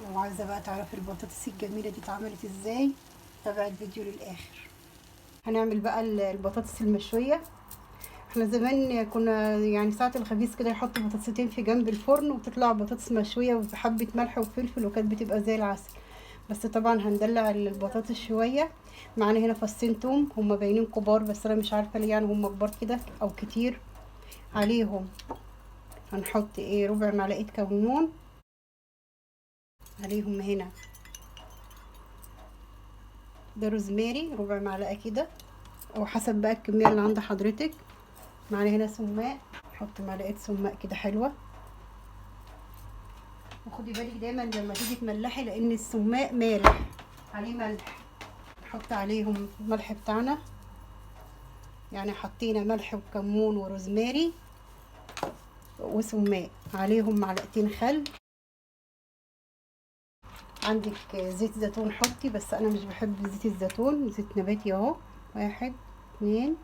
لو عايزة بقى تعرفي البطاطس الجميلة دي اتعملت ازاي، تابعي الفيديو للآخر. هنعمل بقى البطاطس المشوية. احنا زمان كنا يعني ساعة الخبيز كده يحط بطاطستين في جنب الفرن وتطلع بطاطس مشوية وبحبة ملح وفلفل، وكانت بتبقى زي العسل. بس طبعا هندلع البطاطس شوية. معانا هنا فصين توم، هما باينين كبار بس انا مش عارفة ليه، يعني هما كبار كده او كتير. عليهم هنحط ربع معلقة كمون. عليهم هنا ده روزماري ربع معلقة كده، او حسب بقى الكمية اللي عند حضرتك. معانا هنا سماق، نحط معلقة سماق كده حلوة. وخدي بالك دايما لما تيجي تملحي لان السماق مالح، عليه ملح. نحط عليهم الملح بتاعنا، يعني حطينا ملح وكمون وروزماري وسماق. عليهم معلقتين خل. عندك زيت زيتون حطي، بس انا مش بحب زيت الزيتون، زيت نباتي اهو. واحد، اتنين،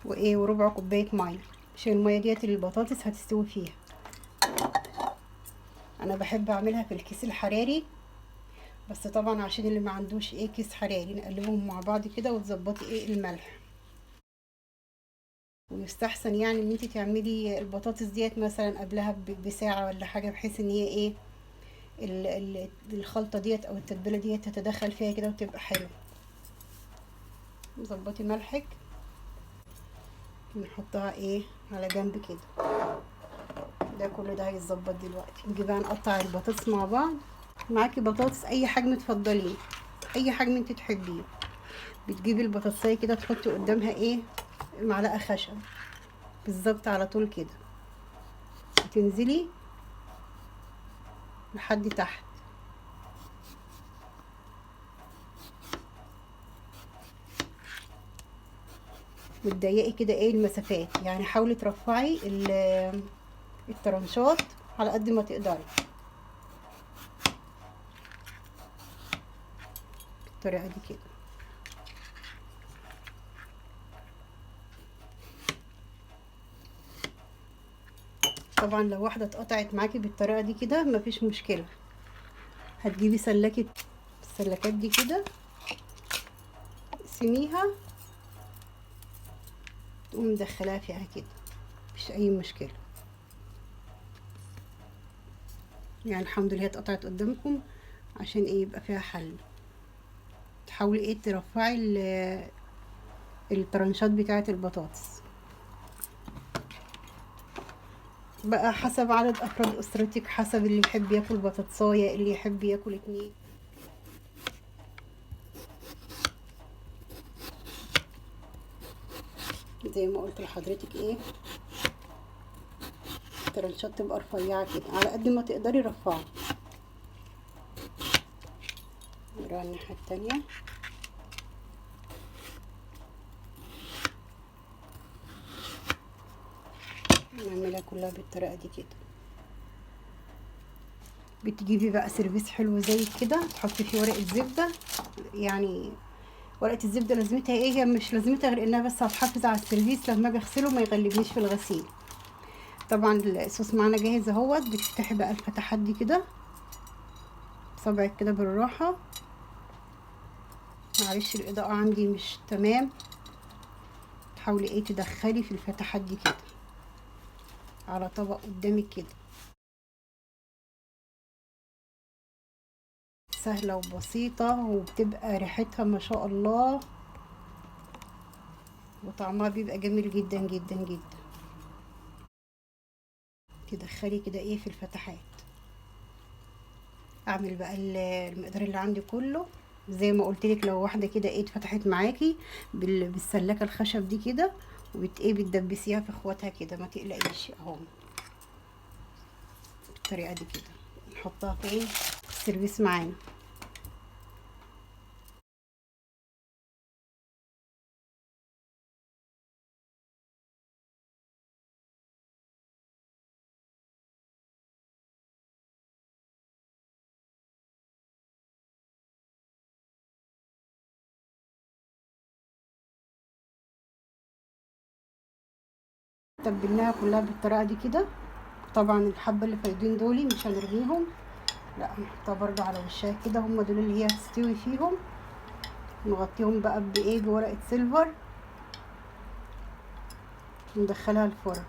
وربع كوباية مية، عشان المية ديت اللي البطاطس هتستوي فيها. انا بحب اعملها في الكيس الحراري، بس طبعا عشان اللي ما عندوش كيس حراري نقلبهم مع بعض كده وتظبطي الملح. ويستحسن يعني ان انت تعملي البطاطس ديت مثلا قبلها بساعة ولا حاجة، بحيث ان هي الخلطة ديت او التتبيلة ديت تتدخل فيها كده وتبقى حلوة. ظبطي ملحك، نحطها على جنب كده. ده كله ده هيتظبط دلوقتي. نيجي بقى نقطع البطاطس مع بعض. معاكي بطاطس اي حجم تفضليه، اي حجم انت تحبيه. بتجيبي البطاطسايه كده تحطي قدامها معلقه خشب بالظبط على طول كده، وتنزلي لحد تحت. وتضيقي كده المسافات، يعني حاولي ترفعي الترنشات على قد ما تقدري بالطريقه دي كده. طبعا لو واحده اتقطعت معاكي بالطريقه دي كده مفيش مشكله، هتجيبي سلكه، السلكات دي كده اقسميها، تقومي مدخلاها فيها كده، مفيش اي مشكله. يعني الحمد لله اتقطعت قدامكم، عشان يبقى فيها حل. تحاولي ترفعي الترنشات بتاعه البطاطس. بقى حسب عدد افراد اسرتك، حسب اللي يحب ياكل بطاطسايه، اللي يحب ياكل اتنين. زي ما قلت لحضرتك الترنشات تبقى رفيعه كده على قد ما تقدري رفعها. نروح الناحيه التانية. نعملها كلها بالطريقه دي كده. بتجيبي بقى سيرفيس حلو زي كده، تحطي فيه ورقه زبده. يعني ورقه الزبده لازمتها هي مش لازمتها غير انها بس هتحافظ على السيرفيس لما اجي اغسله ما يغلبنيش في الغسيل. طبعا الصوص معانا جاهز اهوت. بتفتحي بقى الفتحات دي كده بصبعك كده بالراحه. معلش الاضاءه عندي مش تمام. تحاولي تدخلي في الفتحات دي كده على طبق قدامك كده. سهله وبسيطه، وبتبقى ريحتها ما شاء الله، وطعمها بيبقى جميل جدا جدا جدا. تدخلي كده في الفتحات. اعمل بقى المقدار اللي عندي كله زي ما قلت لك. لو واحده كده اتفتحت معاكي بالسلاكه الخشب دي كده، بتدبسيها في اخواتها كده، ما تقلقيش اهو بالطريقه دي كده. نحطها في السيرفيس معانا. تبلناها كلها بالطريقه دي كده. طبعا الحبة اللي فايضين دول مش هنرميهم، لا هنحطها برضو على وشها كده، هم دول اللي هي هتستوي فيهم. نغطيهم بقى بايه، بورقة سيلفر، وندخلها الفرن.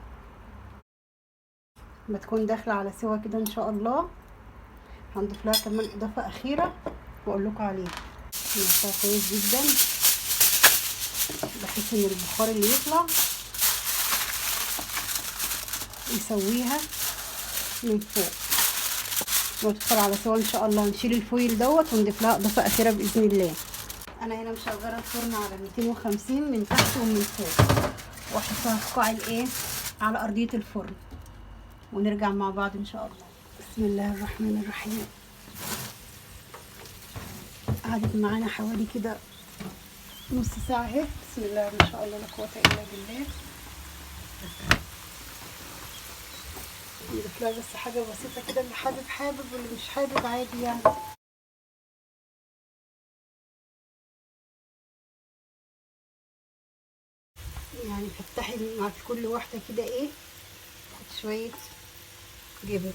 ما تكون داخلة على سوا كده ان شاء الله، هنضيف لها كمان اضافة اخيرة واقول لكم عليها. نغطيها كويس جدا بحيث ان البخار اللي يطلع يسويها من فوق وتدخل على سوا ان شاء الله. نشيل الفويل دوت ونضيف لها اضافة اخيرة باذن الله. انا هنا مشغله الفرن على 250 من تحت ومن فوق، واحطها في قاع الايه، على ارضيه الفرن، ونرجع مع بعض ان شاء الله. بسم الله الرحمن الرحيم. قعدت معانا حوالي كده نص ساعه اهي. بسم الله ما شاء الله لا قوه الا بالله. نضيف لها بس حاجه بسيطه كده، اللي حابب حابب واللي مش حابب عادي يعني. يعني فتحي مع كل واحده كده ايه، شويه جبن.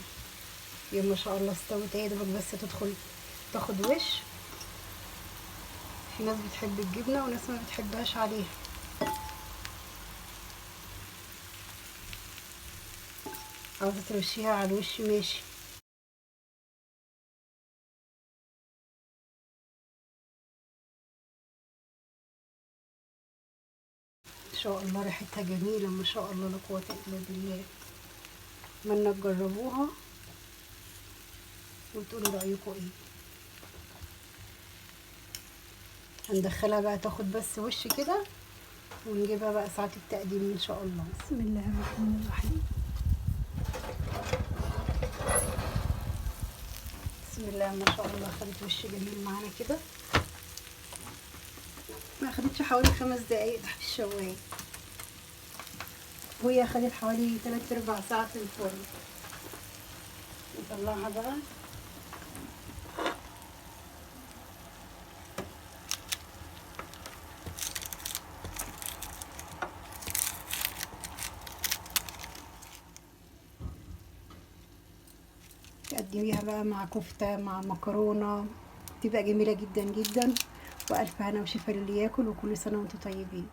يا ما شاء الله استوت اهي، دوبك بس تدخل تاخد وش. في ناس بتحب الجبنه وناس ما بتحبهاش عليها. عاوزه ترشيها على الوش ماشي. ان شاء الله ريحتها جميله ما شاء الله لا قوه الا بالله. اتمنى تجربوها وتقولوا رايكم ايه. هندخلها بقى تاخد بس وش كده، ونجيبها بقى ساعه التقديم ان شاء الله. بسم الله الرحمن الرحيم. بسم الله ما شاء الله. خدت وش جميل معانا كده، ما خدتش حوالي 5 دقايق تحت الشوايه، وهي خدت حوالي 3/4 ساعه في الفرن. نطلعها بقى. تقدميها بقى مع كفتة مع مكرونة، تبقى جميلة جدا جدا. وألف هنا وشفا للي ياكل، وكل سنة وانتم طيبين.